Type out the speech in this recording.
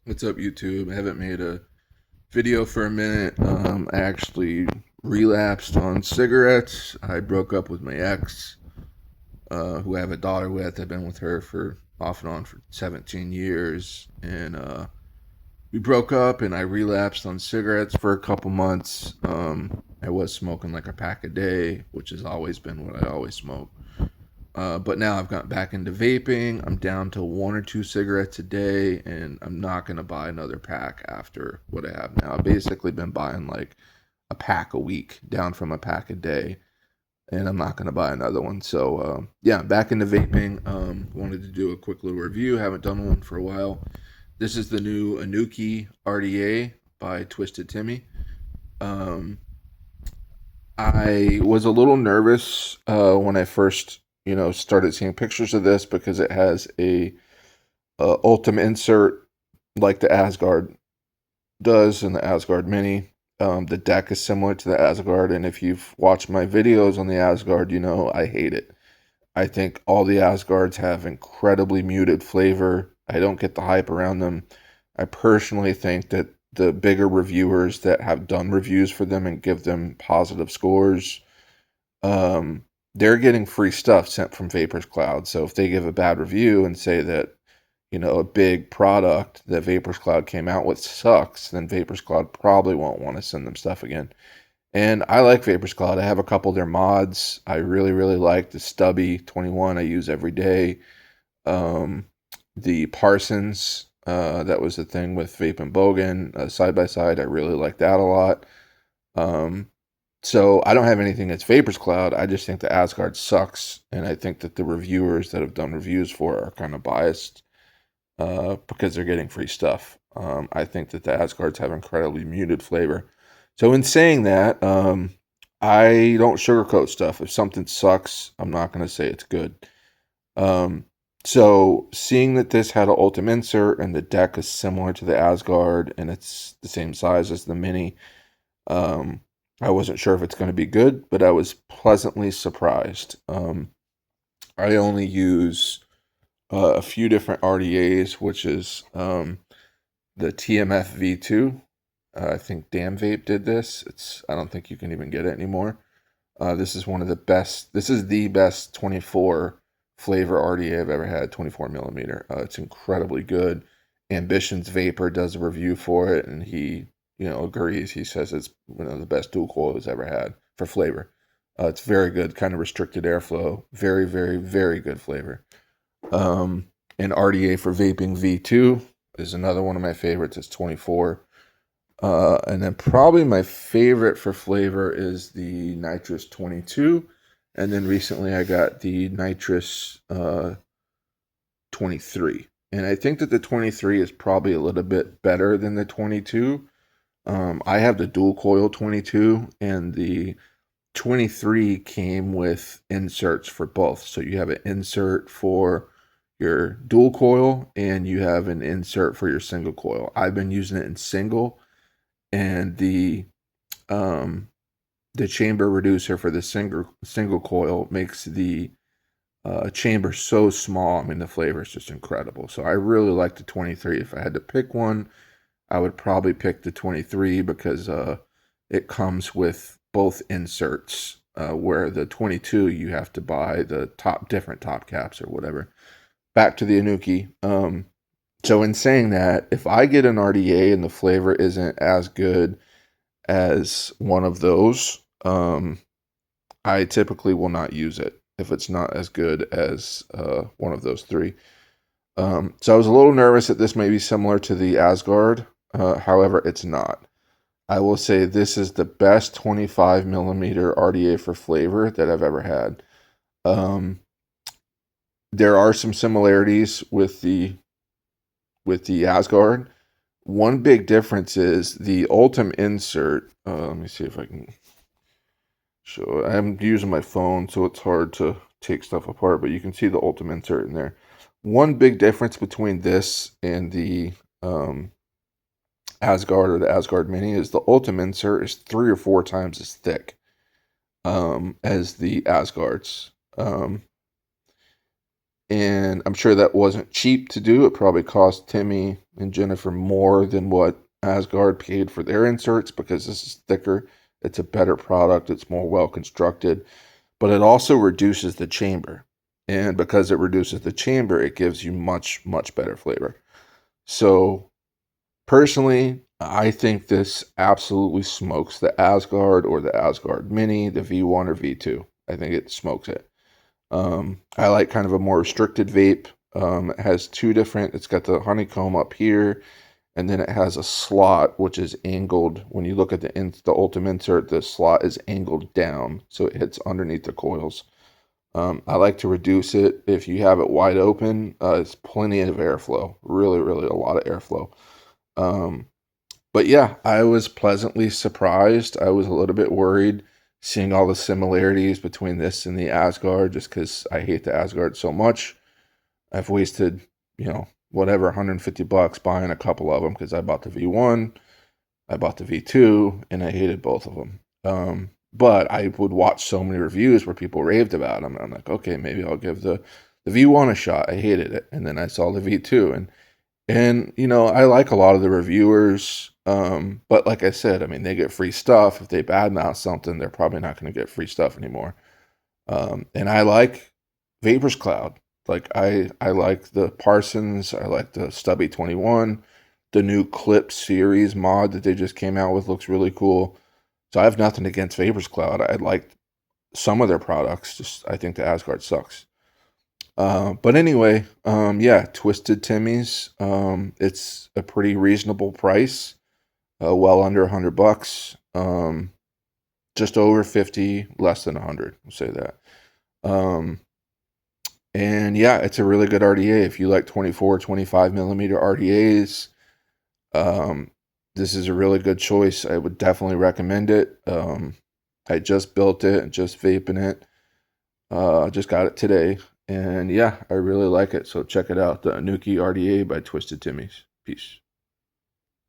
What's up, YouTube? I haven't made a video for a minute. I actually relapsed on cigarettes. I broke up with my ex, who I have a daughter with. I've been with her for off and on for 17 years. And we broke up, and I relapsed on cigarettes for a couple months. I was smoking like a pack a day, which has always been what I always smoke. But now I've got back into vaping. I'm down to one or two cigarettes a day, and I'm not going to buy another pack after what I have now. I've basically been buying like a pack a week, down from a pack a day, and I'm not going to buy another one. So, yeah, back into vaping. Wanted to do a quick little review. Haven't done one for a while. This is the new Anunnaki RDA by Twisted Timmie. Um, I was a little nervous when I first, started seeing pictures of this because it has a Ultim insert like the Asgard does in the Asgard Mini. The deck is similar to the Asgard, and if you've watched my videos on the Asgard, you know I hate it. I think all the Asgards have incredibly muted flavor. I don't get the hype around them. I personally think that the bigger reviewers that have done reviews for them and give them positive scores, they're getting free stuff sent from Vapors Cloud. So if they give a bad review and say that, a big product that Vapors Cloud came out with sucks, then Vapors Cloud probably won't want to send them stuff again. And I like Vapors Cloud. I have a couple of their mods. I really, really like the Stubby 21 I use every day. Um, the Parsons, that was the thing with Vape and Bogan, side by side. I really like that a lot. Um, so I don't have anything that's Vapors Cloud. I just think the Asgard sucks, and I think that the reviewers that have done reviews for it are kind of biased because they're getting free stuff. I think that the Asgards have incredibly muted flavor. So in saying that, I don't sugarcoat stuff. If something sucks, I'm not going to say it's good. Um, so seeing that this had an Ultim insert and the deck is similar to the Asgard and it's the same size as the Mini, um, I wasn't sure if it's going to be good, but I was pleasantly surprised. I only use a few different RDAs, which is the TMF V2. I think Damn Vape did this. I don't think you can even get it anymore. This is one of the best. This is the best 24 flavor RDA I've ever had. 24 millimeter. It's incredibly good. Ambitions Vapor does a review for it, and he agrees. He says it's one of the best dual coil he's ever had for flavor. It's very good, kind of restricted airflow. Very, very, very good flavor. And RDA for Vaping V2 is another one of my favorites. It's 24. And then probably my favorite for flavor is the Nitrous 22. And then recently I got the Nitrous 23. And I think that the 23 is probably a little bit better than the 22. I have the dual coil 22, and the 23 came with inserts for both. So you have an insert for your dual coil and you have an insert for your single coil. I've been using it in single, and the chamber reducer for the single coil makes the chamber so small. I mean, the flavor is just incredible. So I really like the 23. If I had to pick one, I would probably pick the 23 because it comes with both inserts. Where the 22 you have to buy the different top caps or whatever. Back to the Anunnaki. So in saying that, if I get an RDA and the flavor isn't as good as one of those, I typically will not use it if it's not as good as one of those three. So I was a little nervous that this may be similar to the Asgard. However, it's not. I will say this is the best 25 millimeter RDA for flavor that I've ever had. There are some similarities with the Asgard. One big difference is the Ultim insert. Let me see if I can show. I'm using my phone, so it's hard to take stuff apart, but you can see the Ultim insert in there. One big difference between this and the Asgard or the Asgard Mini is the Ultim insert is 3 or 4 times as thick as the Asgards. And I'm sure that wasn't cheap to do. It probably cost Timmie and Jennifer more than what Asgard paid for their inserts because this is thicker. It's a better product. It's more well constructed, but it also reduces the chamber. And because it reduces the chamber, it gives you much, much better flavor. So personally, I think this absolutely smokes the Asgard or the Asgard Mini, the V1 or V2. I think it smokes it. I like kind of a more restricted vape. It has two different, it's got the honeycomb up here, and then it has a slot which is angled. When you look at the Ultim insert, the slot is angled down, so it hits underneath the coils. I like to reduce it. If you have it wide open, it's plenty of airflow. Really, really a lot of airflow. Um, but yeah, I was pleasantly surprised. I was a little bit worried seeing all the similarities between this and the Asgard, just because I hate the Asgard so much. I've wasted, whatever, 150 bucks buying a couple of them because I bought the V1, I bought the V2, and I hated both of them. But I would watch so many reviews where people raved about them. And I'm like, okay, maybe I'll give the V1 a shot. I hated it. And then I saw the V2 and I like a lot of the reviewers. But like I said, I mean, they get free stuff. If they badmouth something, they're probably not going to get free stuff anymore. And I like Vapor's Cloud. Like I like the Parsons. I like the Stubby 21. The new Clip series mod that they just came out with looks really cool. So I have nothing against Vapor's Cloud. I like some of their products. Just I think the Asgard sucks. But anyway, yeah, Twizted Timmie's. It's a pretty reasonable price. Well under $100. Just over 50, less than 100. We'll say that. And yeah, it's a really good RDA. If you like 24, 25 millimeter RDAs, this is a really good choice. I would definitely recommend it. I just built it and just vaping it. Just got it today. And yeah, I really like it. So check it out. The Anunnaki RDA by Twizted Timmies. Peace.